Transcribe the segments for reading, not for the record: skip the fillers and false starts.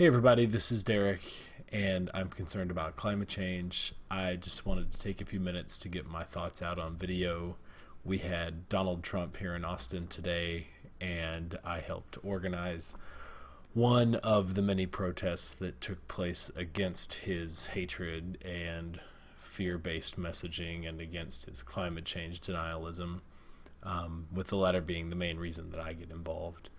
Hey everybody, this is Derek, and I'm concerned about climate change. I just wanted to take a few minutes to get my thoughts out on video. We had Donald Trump here in Austin today, and I helped organize one of the many protests that took place against his hatred and fear-based messaging and against his climate change denialism, with the latter being the main reason that I get involved.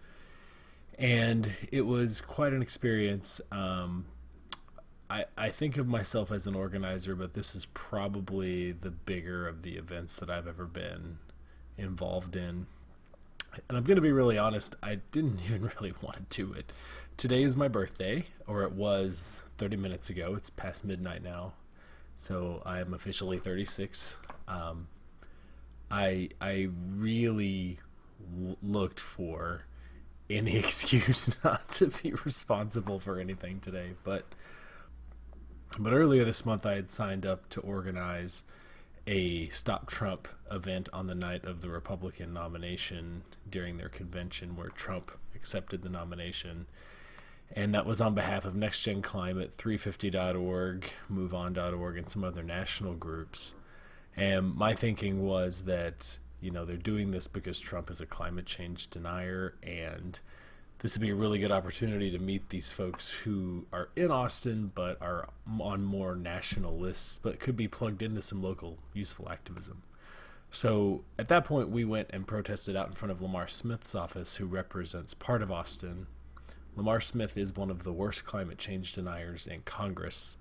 And it was quite an experience. I think of myself as an organizer, but this is probably the bigger of the events that I've ever been involved in. And I'm going to be really honest, I didn't even really want to do it. Today is my birthday, or it was 30 minutes ago. It's past midnight now. So I am officially 36. I really looked for any excuse not to be responsible for anything today. But earlier this month, I had signed up to organize a Stop Trump event on the night of the Republican nomination during their convention where Trump accepted the nomination. And that was on behalf of Next Gen Climate, 350.org, MoveOn.org, and some other national groups. And my thinking was that, they're doing this because Trump is a climate change denier, and this would be a really good opportunity to meet these folks who are in Austin but are on more national lists but could be plugged into some local useful activism. So at that point, we went and protested out in front of Lamar Smith's office, who represents part of Austin. Lamar Smith is one of the worst climate change deniers in Congress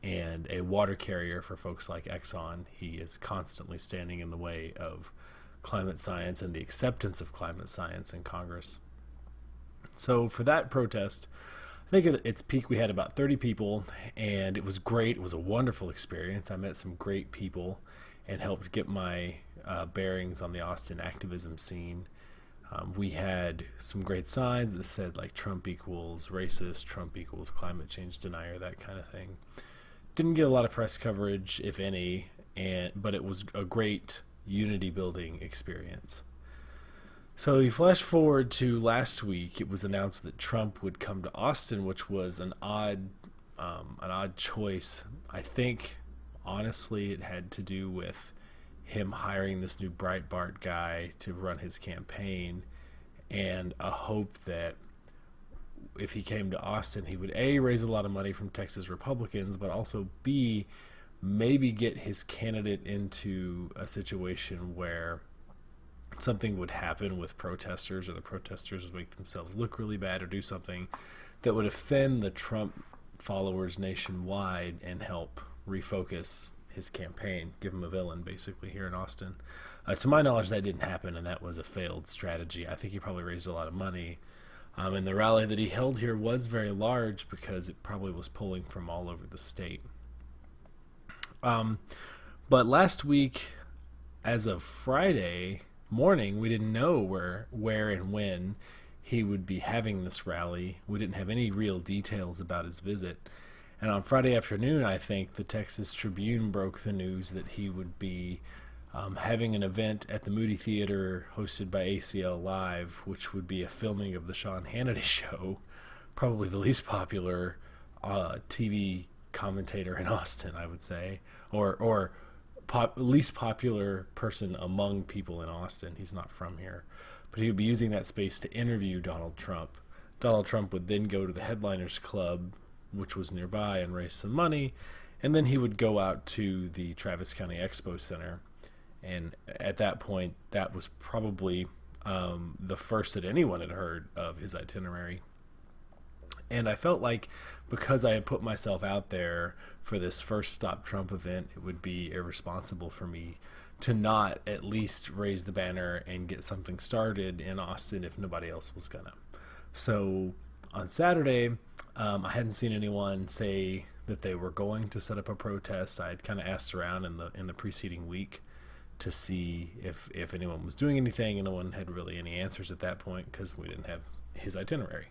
and a water carrier for folks like Exxon. He is constantly standing in the way of climate science and the acceptance of climate science in Congress. So for that protest, I think at its peak we had about 30 people, and it was great. It was a wonderful experience. I met some great people and helped get my bearings on the Austin activism scene. We had some great signs that said like Trump equals racist, Trump equals climate change denier, that kind of thing. Didn't get a lot of press coverage, if any, but it was a great unity building experience. So you flash forward to last week. It was announced that Trump would come to Austin, which was an odd choice. I think honestly it had to do with him hiring this new Breitbart guy to run his campaign, and a hope that if he came to Austin, he would A, raise a lot of money from Texas Republicans, but also B, maybe get his candidate into a situation where something would happen with protesters, or the protesters would make themselves look really bad, or do something that would offend the Trump followers nationwide and help refocus his campaign, give him a villain basically here in Austin. To my knowledge, that didn't happen, and that was a failed strategy. I think he probably raised a lot of money. And the rally that he held here was very large because it probably was pulling from all over the state. But last week, as of Friday morning, we didn't know where and when he would be having this rally. We didn't have any real details about his visit. And on Friday afternoon, I think the Texas Tribune broke the news that he would be having an event at the Moody Theater hosted by ACL Live, which would be a filming of the Sean Hannity show, probably the least popular TV commentator in Austin, I would say, or least popular person among people in Austin. He's not from here, but he would be using that space to interview Donald Trump. Donald Trump would then go to the Headliners Club, which was nearby, and raise some money, and then he would go out to the Travis County Expo Center. And at that point, that was probably the first that anyone had heard of his itinerary. And I felt like because I had put myself out there for this first Stop Trump event, it would be irresponsible for me to not at least raise the banner and get something started in Austin if nobody else was gonna. So on Saturday, I hadn't seen anyone say that they were going to set up a protest. I had kind of asked around in the preceding week to see if anyone was doing anything, and no one had really any answers at that point because we didn't have his itinerary.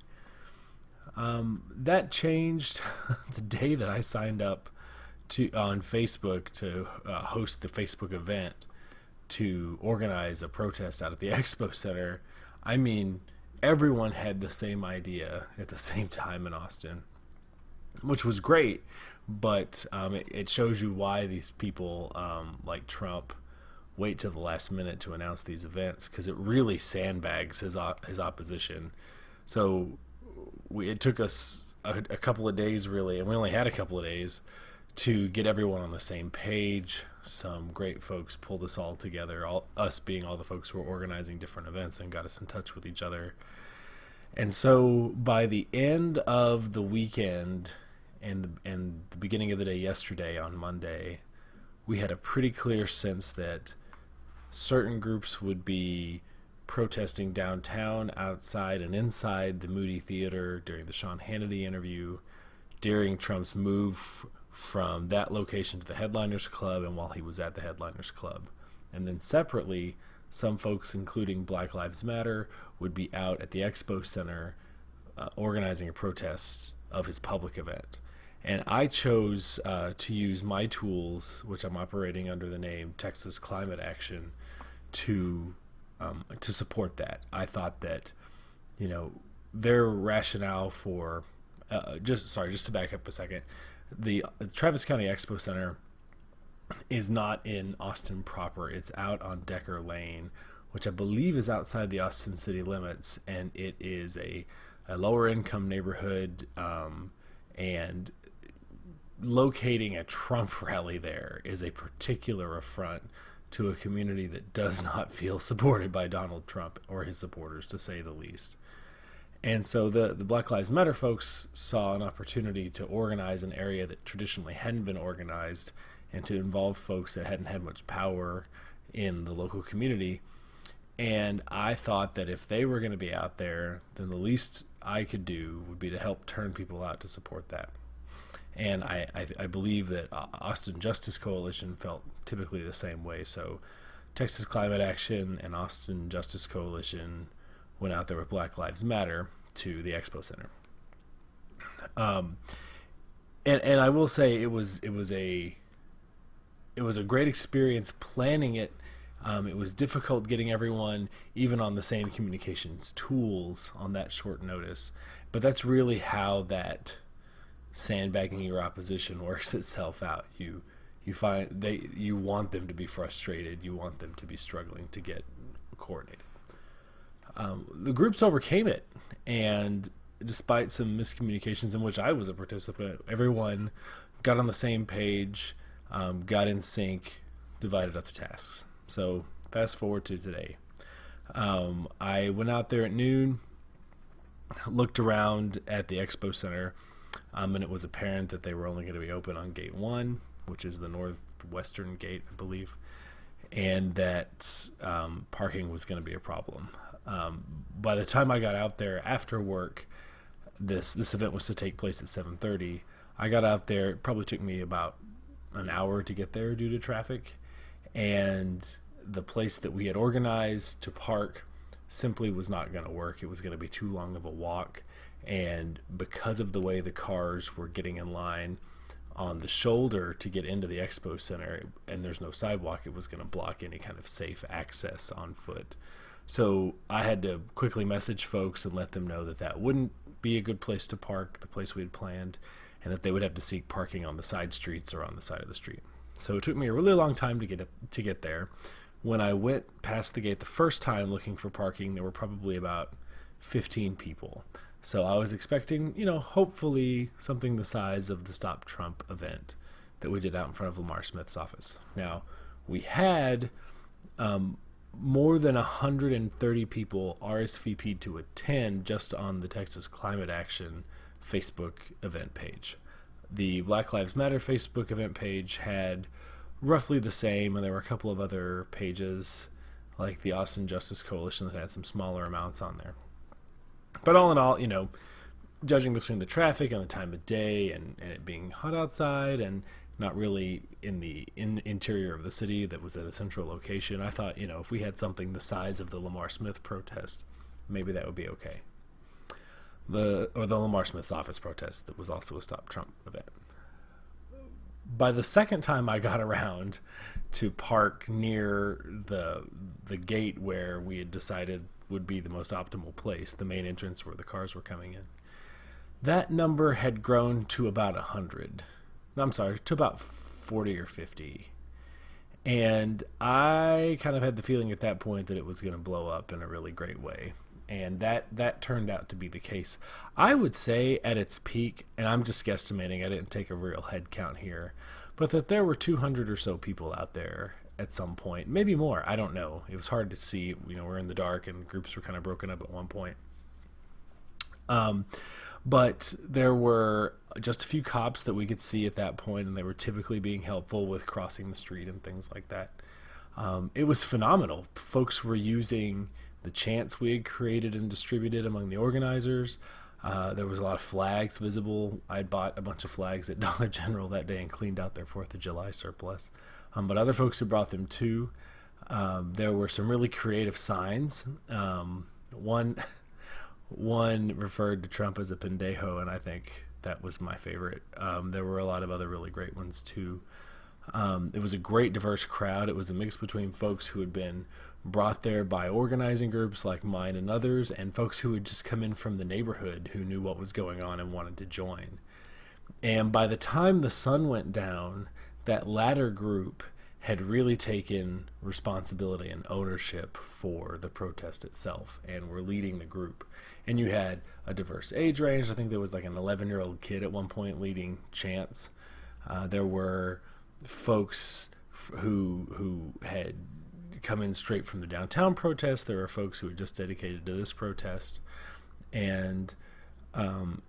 That changed the day that I signed up on Facebook to host the Facebook event to organize a protest out at the Expo Center. I mean, everyone had the same idea at the same time in Austin. which was great. But it shows you why these people like Trump wait till the last minute to announce these events, because it really sandbags his opposition. So it took us a couple of days, really, and we only had a couple of days to get everyone on the same page. Some great folks pulled us all together, us being all the folks who were organizing different events, and got us in touch with each other. And so by the end of the weekend and the beginning of the day yesterday on Monday, we had a pretty clear sense that certain groups would be protesting downtown, outside, and inside the Moody Theater during the Sean Hannity interview, during Trump's move from that location to the Headliners Club, and while he was at the Headliners Club. And then separately, some folks, including Black Lives Matter, would be out at the Expo Center organizing a protest of his public event. And I chose to use my tools, which I'm operating under the name Texas Climate Action, to support that. I thought that, their rationale for just to back up a second, the Travis County Expo Center is not in Austin proper. It's out on Decker Lane, which I believe is outside the Austin city limits, and it is a lower income neighborhood, and locating a Trump rally there is a particular affront to a community that does not feel supported by Donald Trump or his supporters, to say the least. And so the Black Lives Matter folks saw an opportunity to organize an area that traditionally hadn't been organized, and to involve folks that hadn't had much power in the local community. And I thought that if they were going to be out there, then the least I could do would be to help turn people out to support that. And I believe that Austin Justice Coalition felt typically the same way. So Texas Climate Action and Austin Justice Coalition went out there with Black Lives Matter to the Expo Center. And I will say it was a great experience planning it. It was difficult getting everyone even on the same communications tools on that short notice. But that's really how that sandbagging your opposition works itself out. You want them to be frustrated. You want them to be struggling to get coordinated. The groups overcame it, and despite some miscommunications in which I was a participant, everyone got on the same page, got in sync, divided up the tasks. So fast forward to today. I went out there at noon, looked around at the Expo Center, and it was apparent that they were only going to be open on Gate 1, which is the northwestern gate, I believe, and that parking was going to be a problem. By the time I got out there after work, this event was to take place at 7:30. I got out there, it probably took me about an hour to get there due to traffic, and the place that we had organized to park simply was not going to work. It was going to be too long of a walk, and because of the way the cars were getting in line on the shoulder to get into the Expo Center, and there's no sidewalk, it was going to block any kind of safe access on foot. So I had to quickly message folks and let them know that that wouldn't be a good place to park, the place we had planned, and that they would have to seek parking on the side streets or on the side of the street. So it took me a really long time to get there. When I went past the gate the first time looking for parking, there were probably about 15 people. So I was expecting, hopefully something the size of the Stop Trump event that we did out in front of Lamar Smith's office. Now, we had more than 130 people RSVP'd to attend just on the Texas Climate Action Facebook event page. The Black Lives Matter Facebook event page had roughly the same, and there were a couple of other pages like the Austin Justice Coalition that had some smaller amounts on there. But all in all, judging between the traffic and the time of day and it being hot outside and not really in the interior of the city that was at a central location, I thought, if we had something the size of the Lamar Smith protest, maybe that would be okay. The Lamar Smith's office protest that was also a Stop Trump event. By the second time I got around to park near the gate where we had decided would be the most optimal place, the main entrance where the cars were coming in, that number had grown to about 100. No, I'm sorry, to about 40 or 50. And I kind of had the feeling at that point that it was going to blow up in a really great way. And that turned out to be the case. I would say at its peak, and I'm just guesstimating, I didn't take a real head count here, but that there were 200 or so people out there at some point, maybe more. I don't know. It was hard to see. We're in the dark and groups were kind of broken up at one point. But there were just a few cops that we could see at that point, and they were typically being helpful with crossing the street and things like that. It was phenomenal. Folks were using the chants we had created and distributed among the organizers. There was a lot of flags visible. I had bought a bunch of flags at Dollar General that day and cleaned out their 4th of July surplus. But other folks had brought them too. There were some really creative signs. One referred to Trump as a pendejo, and I think that was my favorite. There were a lot of other really great ones too. It was a great diverse crowd. It was a mix between folks who had been brought there by organizing groups like mine and others, and folks who had just come in from the neighborhood who knew what was going on and wanted to join. And by the time the sun went down, that latter group had really taken responsibility and ownership for the protest itself and were leading the group. And you had a diverse age range. I think there was like an 11-year-old kid at one point leading chants. There were folks who had come in straight from the downtown protest. There were folks who were just dedicated to this protest. And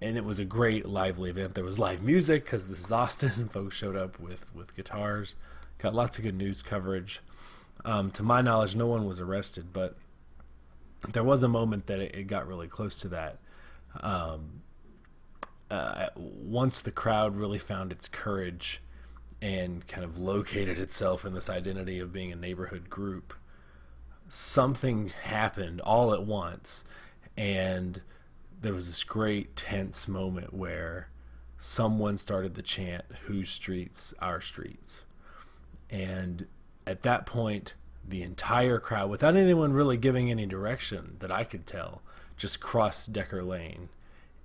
it was a great, lively event. There was live music because this is Austin, and folks showed up with guitars. Got lots of good news coverage. To my knowledge, no one was arrested, but there was a moment that it got really close to that. Once the crowd really found its courage and kind of located itself in this identity of being a neighborhood group, something happened all at once, and there was this great tense moment where someone started the chant, "Whose streets? Our streets." And at that point, the entire crowd, without anyone really giving any direction that I could tell, just crossed Decker Lane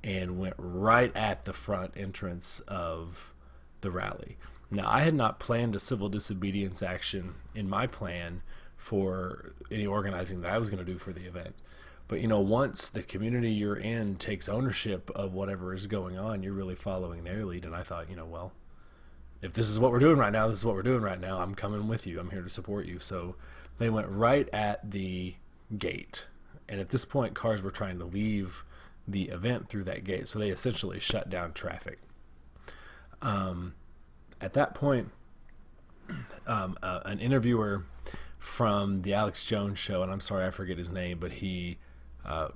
and went right at the front entrance of the rally. Now, I had not planned a civil disobedience action in my plan for any organizing that I was going to do for the event. But, once the community you're in takes ownership of whatever is going on, you're really following their lead. And I thought, well, if this is what we're doing right now, this is what we're doing right now. I'm coming with you. I'm here to support you. So they went right at the gate. And at this point, cars were trying to leave the event through that gate. So they essentially shut down traffic. At that point, an interviewer from the Alex Jones show, and I'm sorry I forget his name, but he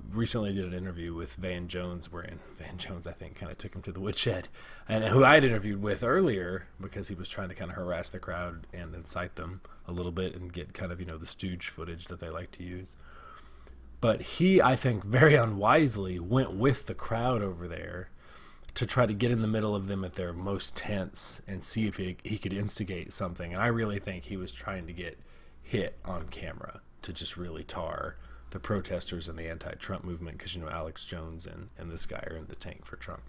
recently did an interview with Van Jones, wherein Van Jones, I think, kind of took him to the woodshed, and who I had interviewed with earlier because he was trying to kind of harass the crowd and incite them a little bit and get kind of, the stooge footage that they like to use. But he, I think, very unwisely went with the crowd over there to try to get in the middle of them at their most tense and see if he could instigate something. And I really think he was trying to get hit on camera to just really tar the protesters and the anti-Trump movement because, Alex Jones and this guy are in the tank for Trump.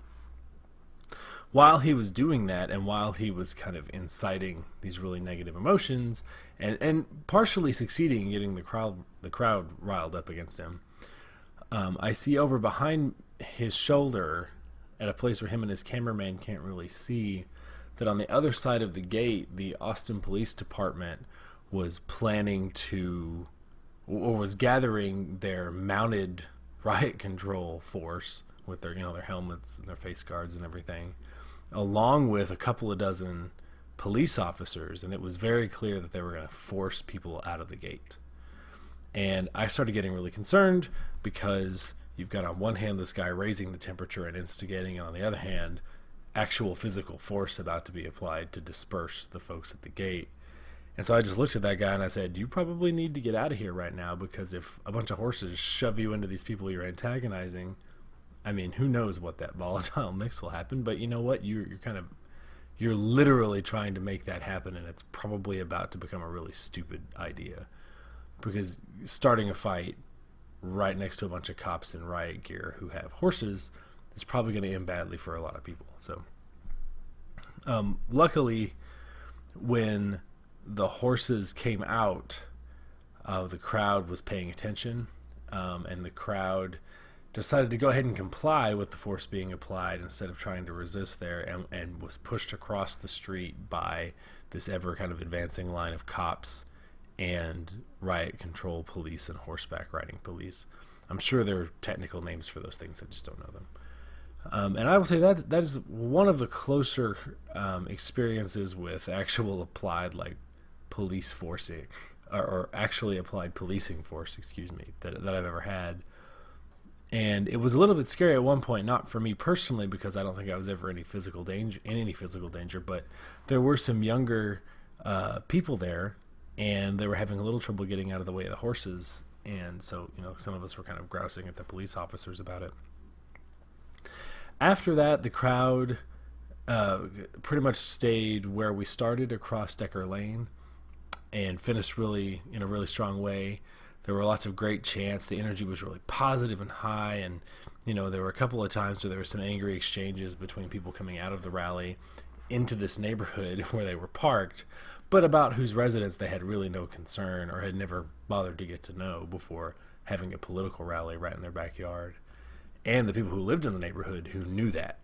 While he was doing that, and while he was kind of inciting these really negative emotions and partially succeeding in getting the crowd riled up against him, I see over behind his shoulder, at a place where him and his cameraman can't really see, that on the other side of the gate, the Austin Police Department was planning to, or was gathering their mounted riot control force with their, their helmets and their face guards and everything, along with a couple of dozen police officers. And it was very clear that they were going to force people out of the gate. And I started getting really concerned because you've got on one hand this guy raising the temperature and instigating, and on the other hand, actual physical force about to be applied to disperse the folks at the gate. And so I just looked at that guy and I said, you probably need to get out of here right now, because if a bunch of horses shove you into these people you're antagonizing, I mean, who knows what that volatile mix will happen. But you know what? You're literally trying to make that happen, and it's probably about to become a really stupid idea, because starting a fight right next to a bunch of cops in riot gear who have horses it's probably going to end badly for a lot of people. So, luckily, when the horses came out, the crowd was paying attention, and the crowd decided to go ahead and comply with the force being applied instead of trying to resist there, and was pushed across the street by this ever kind of advancing line of cops and riot control police and horseback riding police. I'm sure there are technical names for those things. I just don't know them. And I will say that is one of the closer experiences with actual applied police forcing, or actually applied policing force, that I've ever had. And it was a little bit scary at one point, not for me personally, because I don't think I was ever in any physical danger, but there were some younger people there, and they were having a little trouble getting out of the way of the horses. And so, some of us were kind of grousing at the police officers about it. After that, the crowd pretty much stayed where we started, across Decker Lane, and finished really in a really strong way. There were lots of great chants. The energy was really positive and high, and there were a couple of times where there were some angry exchanges between people coming out of the rally into this neighborhood where they were parked, but about whose residents they had really no concern or had never bothered to get to know before having a political rally right in their backyard. And the people who lived in the neighborhood who knew that.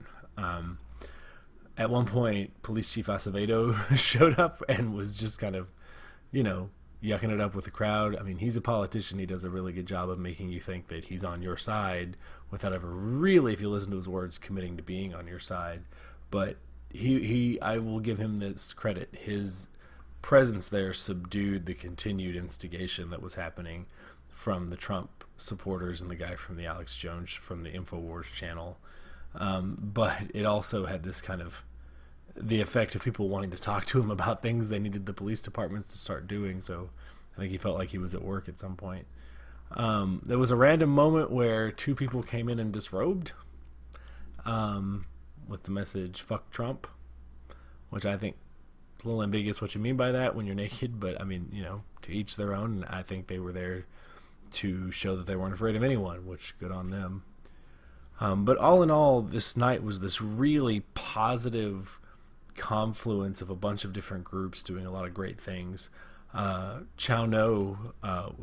At one point, Police Chief Acevedo showed up and was just kind of, yucking it up with the crowd. I mean, he's a politician. He does a really good job of making you think that he's on your side without ever really, if you listen to his words, committing to being on your side. But I will give him this credit. His presence there subdued the continued instigation that was happening from the Trump supporters and the guy from the Alex Jones from the InfoWars channel. But it also had this kind of the effect of people wanting to talk to him about things they needed the police departments to start doing. So I think he felt like he was at work at some point. There was a random moment where two people came in and disrobed with the message, "Fuck Trump," which I think is a little ambiguous what you mean by that when you're naked, but I mean, to each their own. And I think they were there to show that they weren't afraid of anyone, which good on them. But all in all, this night was this really positive confluence of a bunch of different groups doing a lot of great things. Chau No,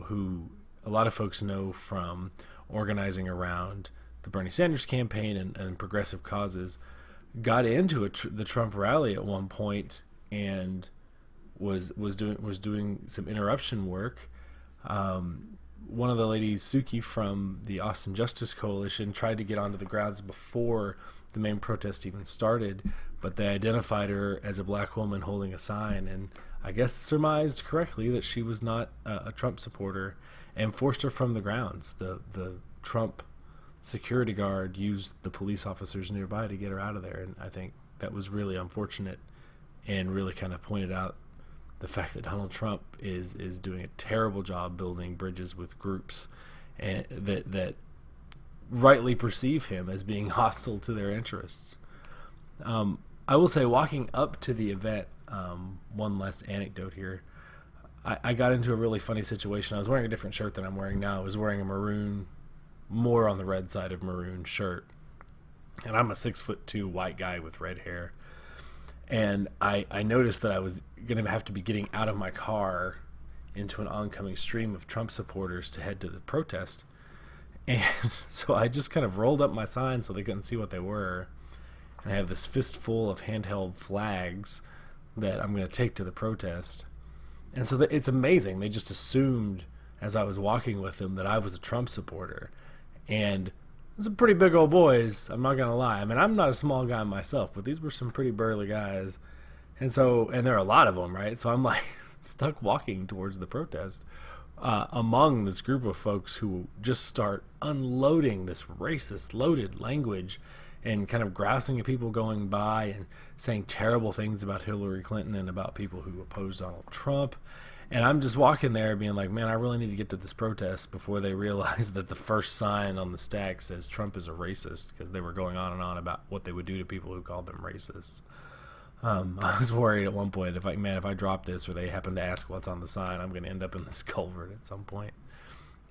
who a lot of folks know from organizing around the Bernie Sanders campaign and progressive causes, got into the Trump rally at one point and was doing some interruption work. One of the ladies, Suki from the Austin Justice Coalition, tried to get onto the grounds before the main protest even started, but they identified her as a black woman holding a sign, and I guess surmised correctly that she was not a Trump supporter, and forced her from the grounds. The Trump security guard used the police officers nearby to get her out of there, and I think that was really unfortunate and really kind of pointed out the fact that Donald Trump is doing a terrible job building bridges with groups and that rightly perceive him as being hostile to their interests. I will say, walking up to the event, one last anecdote here, I got into a really funny situation. I was wearing a different shirt than I'm wearing now. I was wearing a maroon, more on the red side of maroon shirt, and I'm a 6'2" white guy with red hair. And I noticed that I was going to have to be getting out of my car into an oncoming stream of Trump supporters to head to the protest. And so I just kind of rolled up my sign so they couldn't see what they were. And I have this fistful of handheld flags that I'm going to take to the protest. And so it's amazing. They just assumed as I was walking with them that I was a Trump supporter. And some pretty big old boys, I'm not going to lie. I mean, I'm not a small guy myself, but these were some pretty burly guys. And there are a lot of them, right? So I'm like stuck walking towards the protest among this group of folks who just start unloading this racist, loaded language and kind of grousing at people going by and saying terrible things about Hillary Clinton and about people who oppose Donald Trump. And I'm just walking there being like, man, I really need to get to this protest before they realize that the first sign on the stack says Trump is a racist, because they were going on and on about what they would do to people who called them racist. I was worried at one point, if I drop this or they happen to ask what's on the sign, I'm going to end up in this culvert at some point.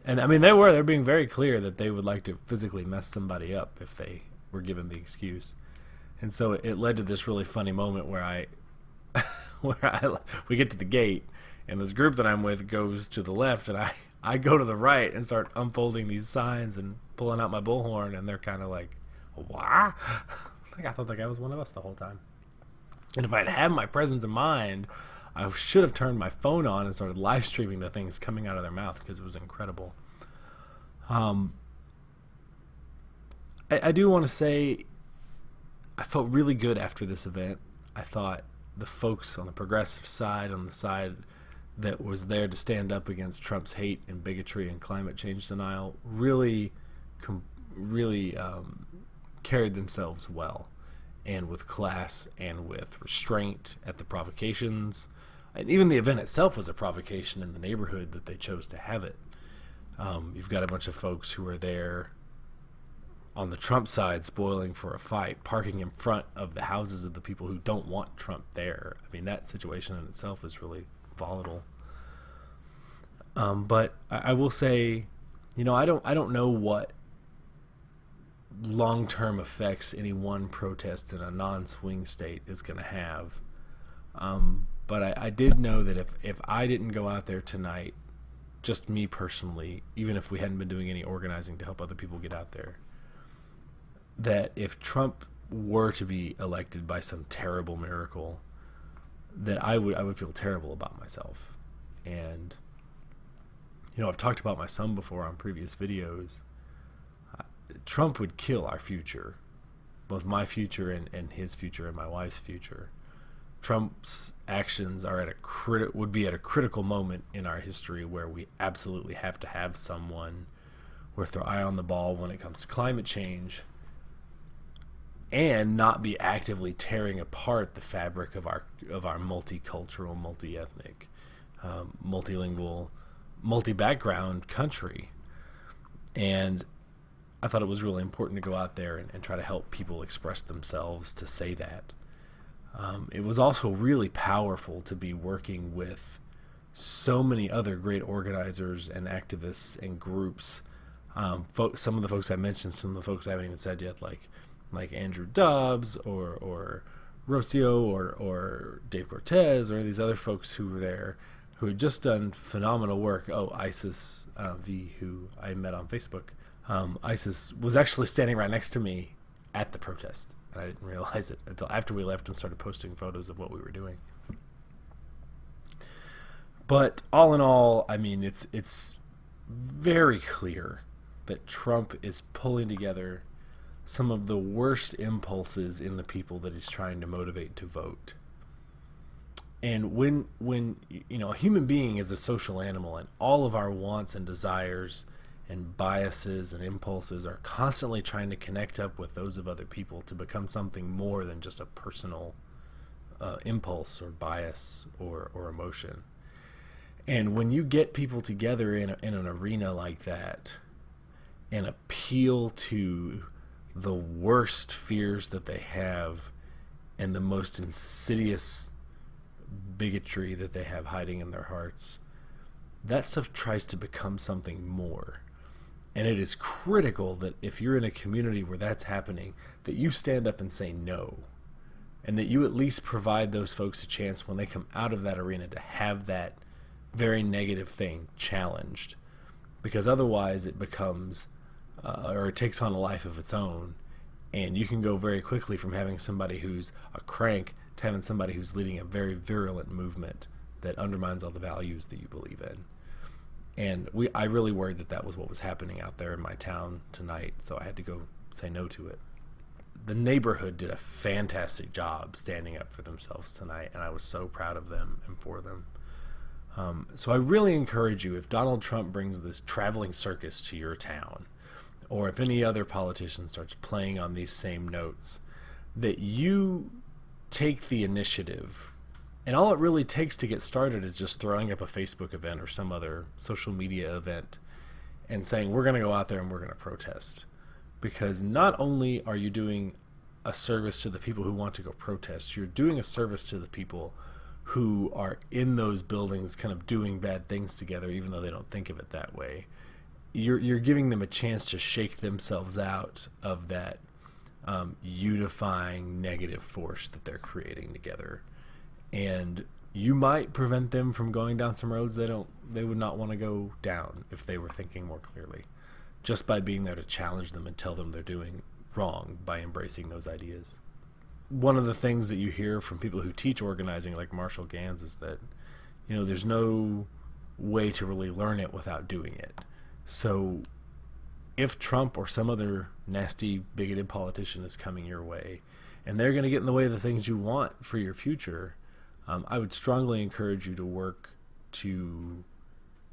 And I mean, they're being very clear that they would like to physically mess somebody up if they were given the excuse. And so it led to this really funny moment where we get to the gate, and this group that I'm with goes to the left, and I go to the right and start unfolding these signs and pulling out my bullhorn, and they're kind of like, "What?" Like I thought that guy was one of us the whole time. And if I'd had my presence in mind, I should have turned my phone on and started live streaming the things coming out of their mouth, because it was incredible. I do want to say I felt really good after this event. I thought the folks on the progressive side, on the side that was there to stand up against Trump's hate and bigotry and climate change denial, really carried themselves well, and with class and with restraint at the provocations. And even the event itself was a provocation in the neighborhood that they chose to have it. You've got a bunch of folks who are there on the Trump side spoiling for a fight, parking in front of the houses of the people who don't want Trump there. I mean, that situation in itself is really volatile. But I will say, I don't know what long-term effects any one protest in a non-swing state is going to have. But I did know that if I didn't go out there tonight, just me personally, even if we hadn't been doing any organizing to help other people get out there, that if Trump were to be elected by some terrible miracle, that I would feel terrible about myself. And I've talked about my son before on previous videos. Trump would kill our future, both my future and his future and my wife's future. Trump's actions are would be at a critical moment in our history where we absolutely have to have someone with their eye on the ball when it comes to climate change, and not be actively tearing apart the fabric of our multicultural, multi-ethnic, multilingual, multi-background country. And I thought it was really important to go out there and try to help people express themselves to say that. It was also really powerful to be working with so many other great organizers and activists and groups. Some of the folks I mentioned, some of the folks I haven't even said yet, like Andrew Dobbs or Rocio or Dave Cortez or these other folks who were there who had just done phenomenal work. Isis V, who I met on Facebook. Isis was actually standing right next to me at the protest, and I didn't realize it until after we left and started posting photos of what we were doing. But all in all, I mean, it's very clear that Trump is pulling together some of the worst impulses in the people that he's trying to motivate to vote. And when a human being is a social animal, and all of our wants and desires and biases and impulses are constantly trying to connect up with those of other people to become something more than just a personal impulse or bias or emotion. And when you get people together in an arena like that and appeal to the worst fears that they have and the most insidious bigotry that they have hiding in their hearts, that stuff tries to become something more. And it is critical that if you're in a community where that's happening, that you stand up and say no, and that you at least provide those folks a chance when they come out of that arena to have that very negative thing challenged, because otherwise it becomes or it takes on a life of its own, and you can go very quickly from having somebody who's a crank to having somebody who's leading a very virulent movement that undermines all the values that you believe in. And I really worried that was what was happening out there in my town tonight, so I had to go say no to it. The neighborhood did a fantastic job standing up for themselves tonight, and I was so proud of them and for them. So I really encourage you, if Donald Trump brings this traveling circus to your town, or if any other politician starts playing on these same notes, that you take the initiative. And all it really takes to get started is just throwing up a Facebook event or some other social media event and saying, we're going to go out there and we're going to protest. Because not only are you doing a service to the people who want to go protest, you're doing a service to the people who are in those buildings kind of doing bad things together, even though they don't think of it that way. You're giving them a chance to shake themselves out of that unifying negative force that they're creating together. And you might prevent them from going down some roads they would not want to go down if they were thinking more clearly, just by being there to challenge them and tell them they're doing wrong by embracing those ideas. One of the things that you hear from people who teach organizing, like Marshall Gans, is that, there's no way to really learn it without doing it. So if Trump or some other nasty, bigoted politician is coming your way and they're going to get in the way of the things you want for your future, I would strongly encourage you to work to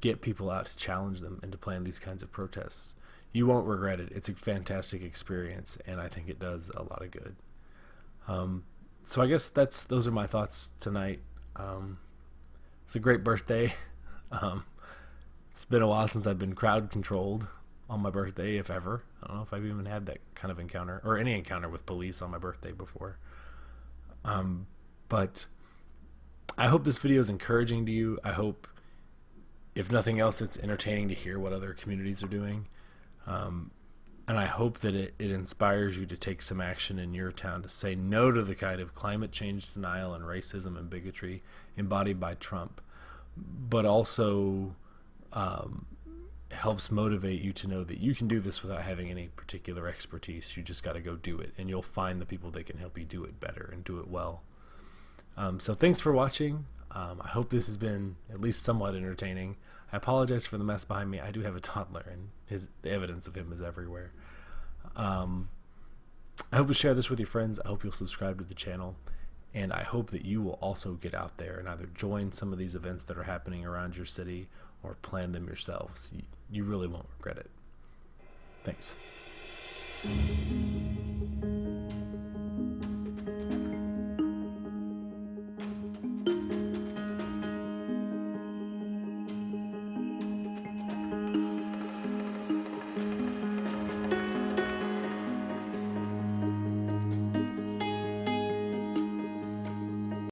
get people out to challenge them and to plan these kinds of protests. You won't regret it. It's a fantastic experience, and I think it does a lot of good. So I guess those are my thoughts tonight. It's a great birthday. It's been a while since I've been crowd controlled on my birthday, if ever. I don't know if I've even had that kind of encounter or any encounter with police on my birthday before. But I hope this video is encouraging to you. I hope, if nothing else, it's entertaining to hear what other communities are doing. And I hope that it inspires you to take some action in your town to say no to the kind of climate change denial and racism and bigotry embodied by Trump, but also helps motivate you to know that you can do this without having any particular expertise. You just got to go do it, and you'll find the people that can help you do it better and do it well. So thanks for watching. I hope this has been at least somewhat entertaining. I apologize for the mess behind me. I do have a toddler, and the evidence of him is everywhere. I hope you'll share this with your friends. I hope you'll subscribe to the channel, and I hope that you will also get out there and either join some of these events that are happening around your city or plan them yourselves. You really won't regret it. Thanks.